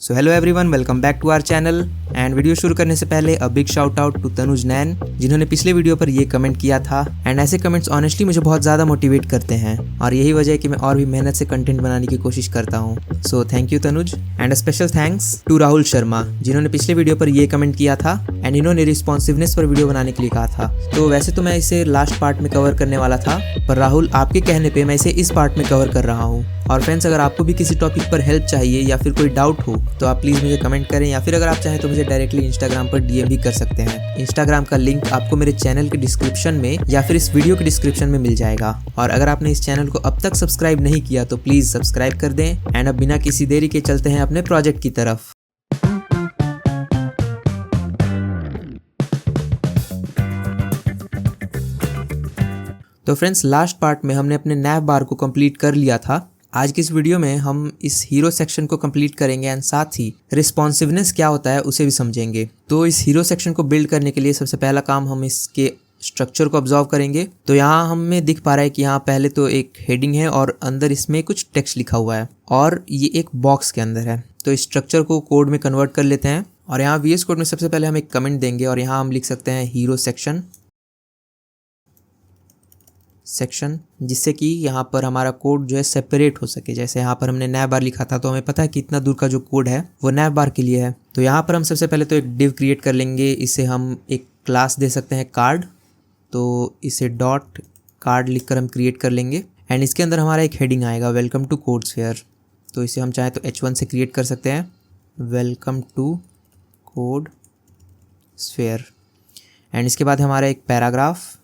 So hello everyone, welcome back to our channel. And video शुरू करने से पहले a big shout out to Tanuj Nain, जिन्होंने पिछले वीडियो पर ये कमेंट किया था। एंड ऐसे कमेंट्स ऑनेस्टली मुझे बहुत ज़्यादा मोटिवेट करते हैं और यही वजह है कि मैं और भी मेहनत से कंटेंट बनाने की कोशिश करता हूँ। So thank you Tanuj. And special thanks to Rahul Sharma, जिन्होंने पिछले वीडियो पर ये कमेंट किया था एंड इन्होंने रिस्पॉन्सिवनेस पर वीडियो बनाने के लिए कहा था। तो वैसे तो मैं इसे लास्ट पार्ट में कवर करने वाला था, पर राहुल आपके कहने पे मैं इसे इस पार्ट में कवर कर रहा हूँ। और फ्रेंड्स, अगर आपको भी किसी टॉपिक पर हेल्प चाहिए या फिर कोई डाउट हो तो आप प्लीज़ मुझे कमेंट करें, या फिर अगर आप चाहें तो मुझे डायरेक्टली इंस्टाग्राम पर डीएम भी कर सकते हैं। इंस्टाग्राम का लिंक आपको मेरे चैनल के डिस्क्रिप्शन में या फिर इस वीडियो के डिस्क्रिप्शन में मिल जाएगा। और अगर आपने इस चैनल को अब तक सब्सक्राइब नहीं किया तो प्लीज़ सब्सक्राइब कर दें। एंड अब बिना किसी देरी के चलते हैं अपने प्रोजेक्ट की तरफ। तो फ्रेंड्स, लास्ट पार्ट में हमने अपने नैव बार को कंप्लीट कर लिया था। आज की इस वीडियो में हम इस हीरो सेक्शन को कंप्लीट करेंगे एंड साथ ही रिस्पॉन्सिवनेस क्या होता है उसे भी समझेंगे। तो इस हीरो सेक्शन को बिल्ड करने के लिए सबसे पहला काम हम इसके स्ट्रक्चर को ऑब्जर्व करेंगे। तो यहाँ हमें दिख पा रहा है कि यहाँ पहले तो एक हेडिंग है और अंदर इसमें कुछ टेक्स्ट लिखा हुआ है और ये एक बॉक्स के अंदर है। तो इस स्ट्रक्चर को कोड में कन्वर्ट कर लेते हैं और यहाँ VS कोड में सबसे पहले हम एक कमेंट देंगे और यहाँ हम लिख सकते हैं हीरो सेक्शन, जिससे कि यहाँ पर हमारा कोड जो है सेपरेट हो सके। जैसे यहाँ पर हमने नैव बार लिखा था तो हमें पता है कि इतना दूर का जो कोड है वो नैव बार के लिए है। तो यहाँ पर हम सबसे पहले तो एक डिव क्रिएट कर लेंगे। इसे हम एक क्लास दे सकते हैं कार्ड, तो इसे डॉट कार्ड लिख कर हम क्रिएट कर लेंगे। एंड इसके अंदर हमारा एक हेडिंग आएगा वेलकम टू कोडस्फेयर। तो इसे हम चाहें तो H1 से क्रिएट कर सकते हैं, वेलकम टू कोडस्फेयर। एंड इसके बाद हमारा एक पैराग्राफ,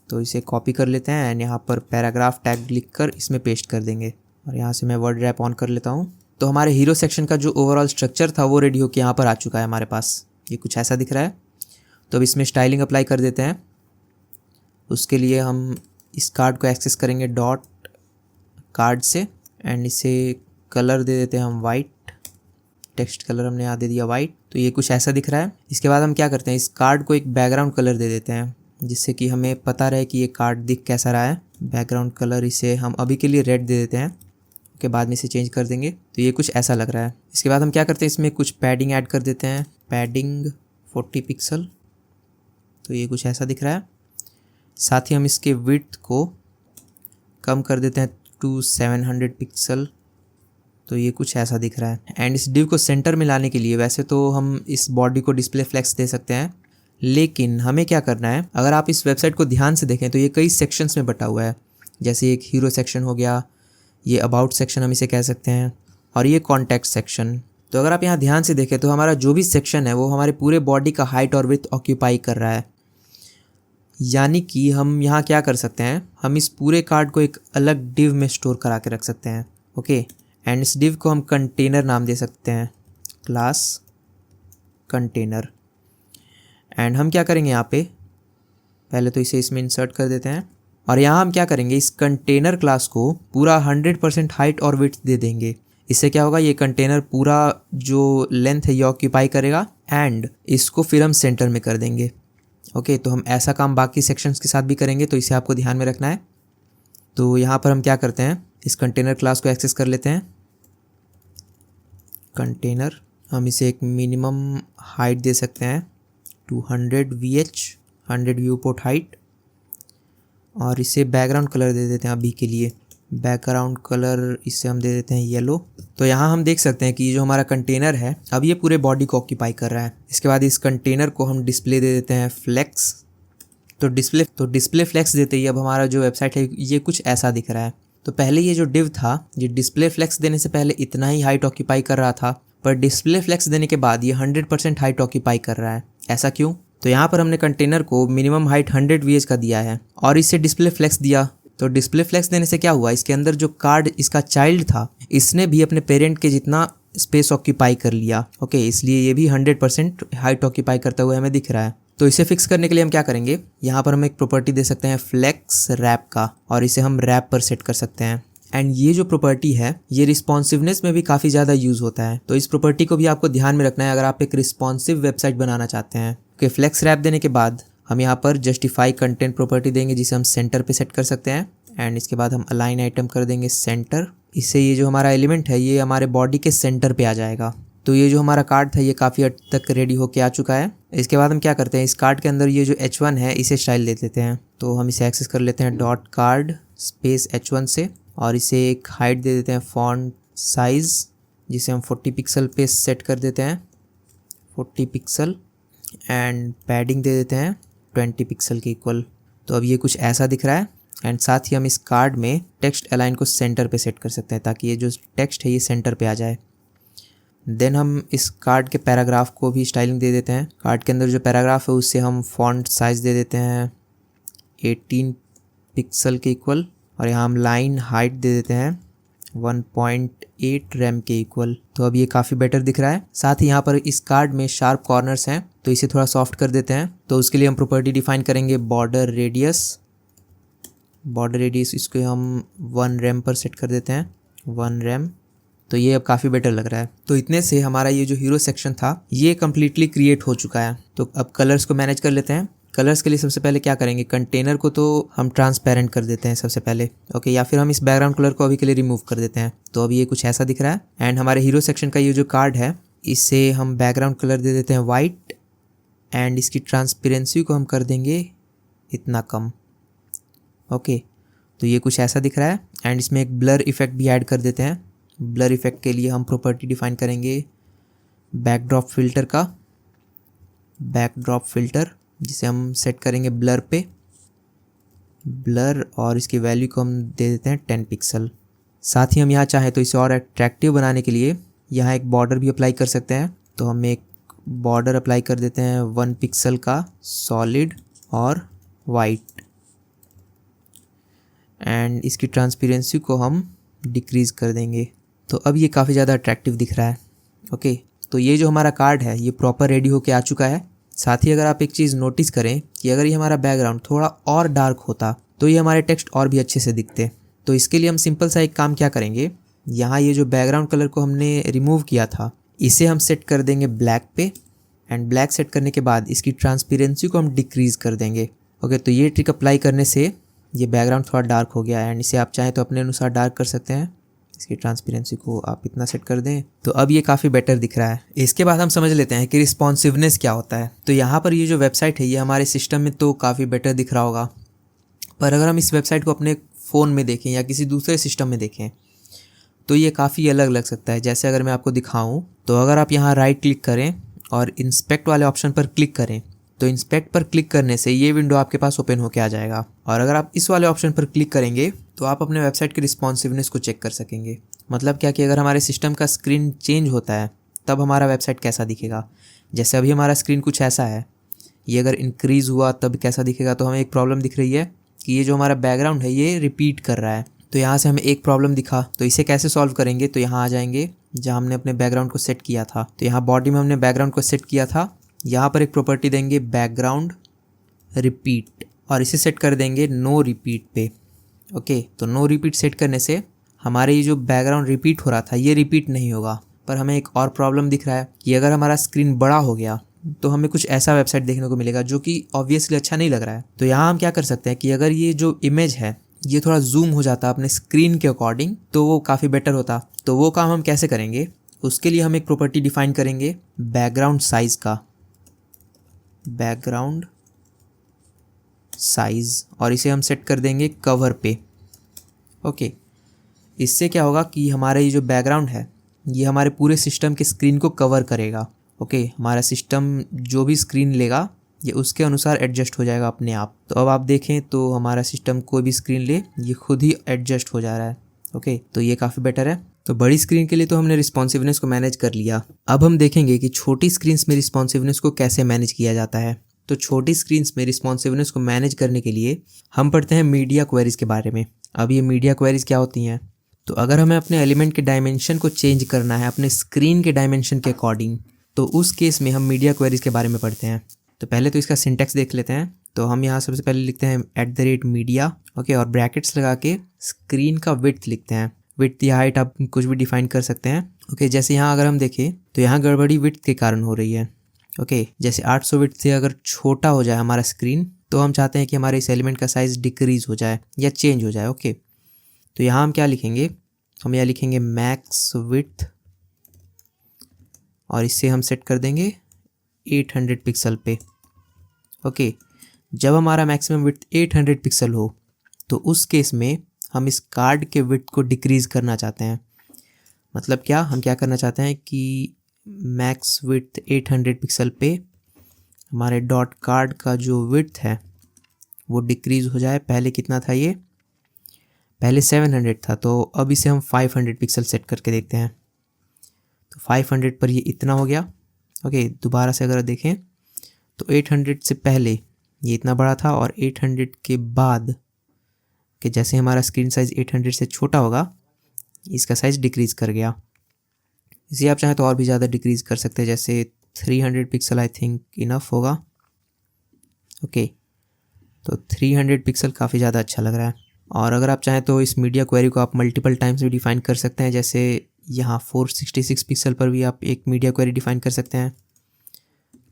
तो इसे कॉपी कर लेते हैं एंड यहाँ पर पैराग्राफ टैग लिखकर इसमें पेस्ट कर देंगे। और यहाँ से मैं वर्ड रैप ऑन कर लेता हूँ। तो हमारे हीरो सेक्शन का जो ओवरऑल स्ट्रक्चर था वो रेडी होकर यहाँ पर आ चुका है हमारे पास। ये कुछ ऐसा दिख रहा है। तो अब इसमें स्टाइलिंग अप्लाई कर देते हैं। उसके लिए हम इस कार्ड को एक्सेस करेंगे डॉट कार्ड से एंड इसे कलर दे देते हैं हम वाइट। टेक्स्ट कलर हमने यहाँ दे दिया वाइट। तो ये कुछ ऐसा दिख रहा है। इसके बाद हम क्या करते हैं, इस कार्ड को एक बैकग्राउंड कलर दे देते हैं जिससे कि हमें पता रहे कि ये कार्ड दिख कैसा रहा है। बैकग्राउंड कलर इसे हम अभी के लिए रेड दे देते हैं, उसके बाद में इसे चेंज कर देंगे। तो ये कुछ ऐसा लग रहा है। इसके बाद हम क्या करते हैं, इसमें कुछ पैडिंग ऐड कर देते हैं, पैडिंग 40 पिक्सल। तो ये कुछ ऐसा दिख रहा है। साथ ही हम इसके विड्थ को कम कर देते हैं टू 700 पिक्सल। तो ये कुछ ऐसा दिख रहा है। एंड इस डिव को सेंटर में लाने के लिए वैसे तो हम इस बॉडी को डिस्प्ले फ्लेक्स दे सकते हैं, लेकिन हमें क्या करना है, अगर आप इस वेबसाइट को ध्यान से देखें तो ये कई सेक्शंस में बटा हुआ है। जैसे एक हीरो सेक्शन हो गया, ये अबाउट सेक्शन हम इसे कह सकते हैं, और ये कॉन्टैक्ट सेक्शन। तो अगर आप यहाँ ध्यान से देखें तो हमारा जो भी सेक्शन है वो हमारे पूरे बॉडी का हाइट और विड्थ ऑक्यूपाई कर रहा है। यानी कि हम यहाँ क्या कर सकते हैं, हम इस पूरे कार्ड को एक अलग डिव में स्टोर करा के रख सकते हैं। ओके, एंड इस डिव को हम कंटेनर नाम दे सकते हैं, क्लास कंटेनर। एंड हम क्या करेंगे, यहाँ पे पहले तो इसे इसमें इंसर्ट कर देते हैं और यहाँ हम क्या करेंगे, इस कंटेनर क्लास को पूरा 100% हाइट और विड्थ दे देंगे। इससे क्या होगा, ये कंटेनर पूरा जो लेंथ है ये ऑक्यूपाई करेगा एंड इसको फिर हम सेंटर में कर देंगे। ओके, तो हम ऐसा काम बाकी सेक्शंस के साथ भी करेंगे, तो इसे आपको ध्यान में रखना है। तो यहाँ पर हम क्या करते हैं, इस कंटेनर क्लास को एक्सेस कर लेते हैं, कंटेनर। हम इसे एक मिनिमम हाइट दे सकते हैं 200 VH, 100 व्यू पोर्ट हाइट। और इसे बैकग्राउंड कलर दे देते हैं अभी के लिए, बैकग्राउंड कलर इसे हम दे देते हैं येलो। तो यहाँ हम देख सकते हैं कि जो हमारा कंटेनर है अब ये पूरे बॉडी को ऑक्यूपाई कर रहा है। इसके बाद इस कंटेनर को हम डिस्प्ले दे देते हैं फ्लेक्स। तो डिस्प्ले फ्लेक्स देते ही अब हमारा जो वेबसाइट है ये कुछ ऐसा दिख रहा है। तो पहले ये जो डिव था, ये डिस्प्ले फ्लेक्स देने से पहले इतना ही हाइट ऑक्यूपाई कर रहा था, पर डिस्प्ले फ्लेक्स देने के बाद ये 100% हाइट ऑक्यूपाई कर रहा है। ऐसा क्यों? तो यहाँ पर हमने कंटेनर को मिनिमम हाइट 100 VH का दिया है और इसे डिस्प्ले फ्लेक्स दिया। तो डिस्प्ले फ्लेक्स देने से क्या हुआ, इसके अंदर जो कार्ड इसका चाइल्ड था इसने भी अपने पेरेंट के जितना स्पेस ऑक्यूपाई कर लिया। ओके, इसलिए ये भी 100% हाइट ऑक्यूपाई करता हुआ हमें दिख रहा है। तो इसे फिक्स करने के लिए हम क्या करेंगे, यहाँ पर हम एक प्रॉपर्टी दे सकते हैं फ्लेक्स रैप का और इसे हम रैप पर सेट कर सकते हैं। एंड ये जो प्रॉपर्टी है ये रिस्पॉन्सिवनेस में भी काफ़ी ज़्यादा यूज़ होता है। तो इस प्रॉपर्टी को भी आपको ध्यान में रखना है अगर आप एक रिस्पॉन्सिव वेबसाइट बनाना चाहते हैं। ओके, फ्लेक्स रैप देने के बाद हम यहाँ पर जस्टिफाई कंटेंट प्रॉपर्टी देंगे जिसे हम सेंटर पे सेट कर सकते हैं। एंड इसके बाद हम अलाइन आइटम कर देंगे सेंटर। इससे ये जो हमारा एलिमेंट है ये हमारे बॉडी के सेंटर पे आ जाएगा। तो ये जो हमारा कार्ड था ये काफ़ी हद तक रेडी होके आ चुका है। इसके बाद हम क्या करते हैं, इस कार्ड के अंदर ये जो H1 है इसे स्टाइल दे देते हैं। तो हम इसे एक्सेस कर लेते हैं डॉट कार्ड स्पेस H1 से, और इसे एक हाइट दे देते हैं फॉन्ट साइज़, जिसे हम 40 पिक्सल पे सेट कर देते हैं, 40 पिक्सल, एंड पैडिंग दे देते हैं 20 पिक्सल के इक्वल। तो अब ये कुछ ऐसा दिख रहा है। एंड साथ ही हम इस कार्ड में टेक्स्ट अलाइन को सेंटर पे सेट कर सकते हैं ताकि ये जो टेक्स्ट है ये सेंटर पे आ जाए। देन हम इस कार्ड के पैराग्राफ को भी स्टाइलिंग दे देते हैं। कार्ड के अंदर जो पैराग्राफ है उससे हम फॉन्ट साइज़ दे देते हैं 18 पिक्सल के इक्वल, और यहाँ हम लाइन हाइट दे देते हैं 1.8 रैम के इक्वल। तो अब ये काफ़ी बेटर दिख रहा है। साथ ही यहाँ पर इस कार्ड में शार्प कॉर्नर्स हैं तो इसे थोड़ा सॉफ्ट कर देते हैं। तो उसके लिए हम प्रॉपर्टी डिफाइन करेंगे बॉर्डर रेडियस। बॉर्डर रेडियस इसको हम 1 रैम पर सेट कर देते हैं, 1 रैम। तो ये अब काफ़ी बेटर लग रहा है। तो इतने से हमारा ये जो हीरो सेक्शन था ये कम्प्लीटली क्रिएट हो चुका है। तो अब कलर्स को मैनेज कर लेते हैं। कलर्स के लिए सबसे पहले क्या करेंगे, कंटेनर को तो हम ट्रांसपेरेंट कर देते हैं सबसे पहले, ओके, या फिर हम इस बैकग्राउंड कलर को अभी के लिए रिमूव कर देते हैं। तो अब ये कुछ ऐसा दिख रहा है। एंड हमारे हीरो सेक्शन का ये जो कार्ड है इसे हम बैकग्राउंड कलर दे देते हैं वाइट, एंड इसकी ट्रांसपेरेंसी को हम कर देंगे इतना कम, ओके। तो ये कुछ ऐसा दिख रहा है। एंड इसमें एक ब्लर इफेक्ट भी ऐड कर देते हैं। ब्लर इफेक्ट के लिए हम प्रॉपर्टी डिफाइन करेंगे बैकड्रॉप फिल्टर का, बैकड्रॉप फिल्टर, जिसे हम सेट करेंगे ब्लर पे, ब्लर, और इसकी वैल्यू को हम दे देते हैं 10 पिक्सल। साथ ही हम यहाँ चाहें तो इसे और अट्रैक्टिव बनाने के लिए यहाँ एक बॉर्डर भी अप्लाई कर सकते हैं। तो हम एक बॉर्डर अप्लाई कर देते हैं 1 पिक्सल का सॉलिड और वाइट, एंड इसकी ट्रांसपेरेंसी को हम डिक्रीज़ कर देंगे। तो अब ये काफ़ी ज़्यादा अट्रैक्टिव दिख रहा है, ओके। तो ये जो हमारा कार्ड है ये प्रॉपर रेडी होके आ चुका है। साथ ही अगर आप एक चीज़ नोटिस करें कि अगर ये हमारा बैकग्राउंड थोड़ा और डार्क होता तो ये हमारे टेक्स्ट और भी अच्छे से दिखते। तो इसके लिए हम सिंपल सा एक काम क्या करेंगे, यहाँ ये जो बैकग्राउंड कलर को हमने रिमूव किया था इसे हम सेट कर देंगे ब्लैक पे, एंड ब्लैक सेट करने के बाद इसकी ट्रांसपेरेंसी को हम डिक्रीज़ कर देंगे, ओके। तो ये ट्रिक अप्लाई करने से ये बैकग्राउंड थोड़ा डार्क हो गया है, एंड इसे आप चाहें तो अपने अनुसार डार्क कर सकते हैं। इसकी ट्रांसपेरेंसी को आप इतना सेट कर दें तो अब ये काफ़ी बेटर दिख रहा है। इसके बाद हम समझ लेते हैं कि रिस्पॉन्सिवनेस क्या होता है। तो यहाँ पर ये जो वेबसाइट है ये हमारे सिस्टम में तो काफ़ी बेटर दिख रहा होगा, पर अगर हम इस वेबसाइट को अपने फ़ोन में देखें या किसी दूसरे सिस्टम में देखें तो ये काफ़ी अलग लग सकता है। जैसे अगर मैं आपको दिखाऊँ तो अगर आप यहाँ राइट क्लिक करें और इंस्पेक्ट वाले ऑप्शन पर क्लिक करें तो इंस्पेक्ट पर क्लिक करने से ये विंडो आपके पास ओपन होके आ जाएगा, और अगर आप इस वाले ऑप्शन पर क्लिक करेंगे तो आप अपने वेबसाइट की रिस्पॉन्सिवनेस को चेक कर सकेंगे। मतलब क्या कि अगर हमारे सिस्टम का स्क्रीन चेंज होता है तब हमारा वेबसाइट कैसा दिखेगा। जैसे अभी हमारा स्क्रीन कुछ ऐसा है, ये अगर इंक्रीज़ हुआ तब कैसा दिखेगा। तो हमें एक प्रॉब्लम दिख रही है कि ये जो हमारा बैकग्राउंड है ये रिपीट कर रहा है। तो यहाँ से हमें एक प्रॉब्लम दिखा, तो इसे कैसे सॉल्व करेंगे, तो यहाँ आ जाएंगे जहाँ हमने अपने बैकग्राउंड को सेट किया था। तो यहाँ बॉडी में हमने बैकग्राउंड को सेट किया था, यहाँ पर एक प्रॉपर्टी देंगे बैकग्राउंड रिपीट, और इसे सेट कर देंगे नो रिपीट पे, ओके। तो नो रिपीट सेट करने से हमारे ये जो बैकग्राउंड रिपीट हो रहा था ये रिपीट नहीं होगा। पर हमें एक और प्रॉब्लम दिख रहा है कि अगर हमारा स्क्रीन बड़ा हो गया तो हमें कुछ ऐसा वेबसाइट देखने को मिलेगा जो कि ऑब्वियसली अच्छा नहीं लग रहा है। तो यहाँ हम क्या कर सकते हैं कि अगर ये जो इमेज है ये थोड़ा जूम हो जाता अपने स्क्रीन के अकॉर्डिंग तो वो काफ़ी बेटर होता। तो वो काम हम कैसे करेंगे, उसके लिए हम एक प्रॉपर्टी डिफाइन करेंगे बैकग्राउंड साइज़ का, बैकग्राउंड साइज़, और इसे हम सेट कर देंगे कवर पे, ओके। इससे क्या होगा कि हमारा ये जो बैकग्राउंड है ये हमारे पूरे सिस्टम के स्क्रीन को कवर करेगा, ओके। हमारा सिस्टम जो भी स्क्रीन लेगा ये उसके अनुसार एडजस्ट हो जाएगा अपने आप। तो अब आप देखें तो हमारा सिस्टम कोई भी स्क्रीन ले ये खुद ही एडजस्ट हो जा रहा है, ओके। तो ये काफ़ी बेटर है। तो बड़ी स्क्रीन के लिए तो हमने रिस्पॉन्सिवनेस को मैनेज कर लिया। अब हम देखेंगे कि छोटी स्क्रीन्स में रिस्पॉन्सिवनेस को कैसे मैनेज किया जाता है। तो छोटी स्क्रीन्स में रिस्पॉन्सिवनेस को मैनेज करने के लिए हम पढ़ते हैं मीडिया क्वेरीज के बारे में। अब ये मीडिया क्वेरीज क्या होती हैं, तो अगर हमें अपने एलिमेंट के डायमेंशन को चेंज करना है अपने स्क्रीन के डायमेंशन के अकॉर्डिंग तो उस केस में हम मीडिया क्वेरीज के बारे में पढ़ते हैं। तो पहले तो इसका सिंटैक्स देख लेते हैं। तो हम यहाँ सबसे पहले लिखते हैं @media, ओके, और ब्रैकेट्स लगा के स्क्रीन का विड्थ लिखते हैं। विड्थ या हाइट आप कुछ भी डिफाइन कर सकते हैं, ओके। जैसे यहाँ अगर हम देखें तो यहाँ गड़बड़ी विड्थ के कारण हो रही है, ओके। जैसे 800 विड्थ से अगर छोटा हो जाए हमारा स्क्रीन तो हम चाहते हैं कि हमारे इस एलिमेंट का साइज़ डिक्रीज़ हो जाए या चेंज हो जाए, ओके। तो यहाँ हम क्या लिखेंगे, हम यहाँ लिखेंगे मैक्स विड्थ और इससे हम सेट कर देंगे 800 पिक्सल पे। ओके, जब हमारा मैक्सिमम विड्थ 800 पिक्सल हो तो उस केस में हम इस कार्ड के विड्थ को डिक्रीज़ करना चाहते हैं। मतलब क्या, हम क्या करना चाहते हैं कि मैक्स विड्थ 800 पिक्सल पे हमारे डॉट कार्ड का जो विड्थ है वो डिक्रीज़ हो जाए। पहले कितना था ये, पहले 700 था, तो अब इसे हम 500 पिक्सल सेट करके देखते हैं। तो 500 पर ये इतना हो गया। ओके, दोबारा से अगर देखें तो 800 से पहले ये इतना बड़ा था और 800 के बाद कि जैसे हमारा स्क्रीन साइज़ 800 से छोटा होगा इसका साइज़ डिक्रीज़ कर गया। इसे आप चाहें तो और भी ज़्यादा डिक्रीज़ कर सकते हैं, जैसे 300 पिक्सल आई थिंक इनफ होगा। ओके, तो 300 पिक्सल काफ़ी ज़्यादा अच्छा लग रहा है। और अगर आप चाहें तो इस मीडिया क्वेरी को आप मल्टीपल टाइम्स भी डिफ़ाइन कर सकते हैं, जैसे यहाँ 466 पिक्सल पर भी आप एक मीडिया क्वेरी डिफ़ाइन कर सकते हैं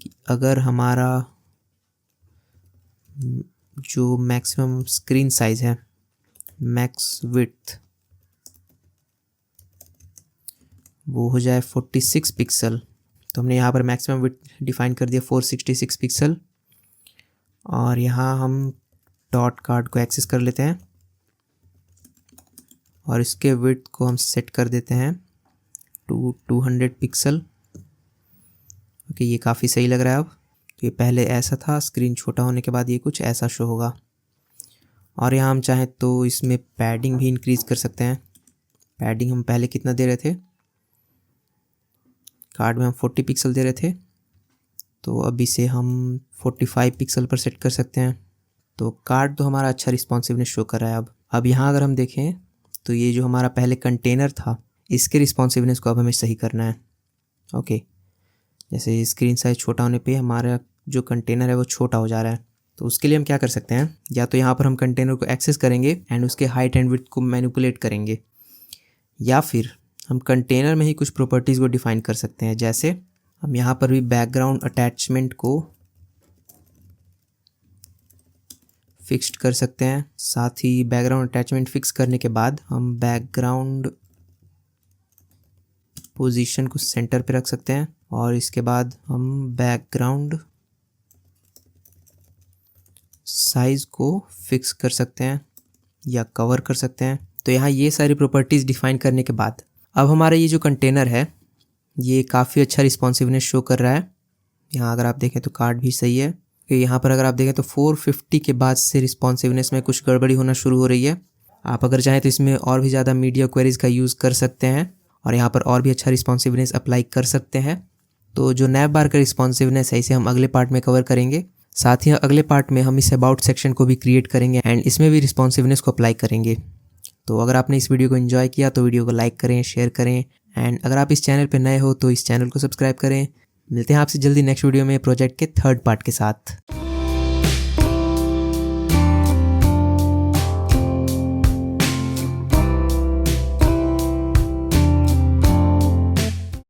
कि अगर हमारा जो मैक्सिमम स्क्रीन साइज़ है, मैक्स विड्थ, वो हो जाए 46 पिक्सल। तो हमने यहाँ पर मैक्सिमम विड्थ डिफ़ाइन कर दिया 466 पिक्सल और यहाँ हम डॉट कार्ड को एक्सेस कर लेते हैं और इसके विड्थ को हम सेट कर देते हैं 200 पिक्सल। ओके, ये काफ़ी सही लग रहा है। अब तो ये पहले ऐसा था, स्क्रीन छोटा होने के बाद ये कुछ ऐसा शो होगा। और यहाँ हम चाहें तो इसमें पैडिंग भी इंक्रीज़ कर सकते हैं। पैडिंग हम पहले कितना दे रहे थे, कार्ड में हम 40 पिक्सल दे रहे थे, तो अब इसे हम 45 पिक्सल पर सेट कर सकते हैं। तो कार्ड तो हमारा अच्छा रिस्पॉन्सिवनेस शो कर रहा है। अब यहाँ अगर हम देखें तो ये जो हमारा पहले कंटेनर था इसके रिस्पॉन्सिवनेस को अब हमें सही करना है। ओके, जैसे स्क्रीन साइज़ छोटा होने पे हमारा जो कंटेनर है वो छोटा हो जा रहा है, तो उसके लिए हम क्या कर सकते हैं, या तो यहाँ पर हम कंटेनर को एक्सेस करेंगे एंड उसके हाइट एंड विड्थ को मैनिपुलेट करेंगे, या फिर हम कंटेनर में ही कुछ प्रॉपर्टीज़ को डिफ़ाइन कर सकते हैं। जैसे हम यहाँ पर भी बैकग्राउंड अटैचमेंट को फिक्स्ड कर सकते हैं। साथ ही बैकग्राउंड अटैचमेंट फिक्स करने के बाद हम बैकग्राउंड पोजीशन को सेंटर पे रख सकते हैं और इसके बाद हम बैकग्राउंड साइज़ को फिक्स कर सकते हैं या कवर कर सकते हैं। तो यहाँ ये सारी प्रॉपर्टीज़ डिफ़ाइन करने के बाद अब हमारा ये जो कंटेनर है ये काफ़ी अच्छा रिस्पॉन्सिवनेस शो कर रहा है। यहाँ अगर आप देखें तो कार्ड भी सही है। यहाँ पर अगर आप देखें तो 450 के बाद से रिस्पॉन्सिवनेस में कुछ गड़बड़ी होना शुरू हो रही है। आप अगर चाहें तो इसमें और भी ज़्यादा मीडिया क्वेरीज़ का यूज़ कर सकते हैं और यहाँ पर और भी अच्छा रिस्पॉन्सिवनेस अप्लाई कर सकते हैं। तो जो नैव बार का रिस्पॉन्सिवनेस है इसे हम अगले पार्ट में कवर करेंगे। साथ ही अगले पार्ट में हम इस अबाउट सेक्शन को भी क्रिएट करेंगे एंड इसमें भी रिस्पॉन्सिवनेस को अप्लाई करेंगे। तो अगर आपने इस वीडियो को एंजॉय किया तो वीडियो को लाइक करें, शेयर करें एंड अगर आप इस चैनल पर नए हो तो इस चैनल को सब्सक्राइब करें। मिलते हैं आपसे जल्दी नेक्स्ट वीडियो में प्रोजेक्ट के 3rd पार्ट के साथ।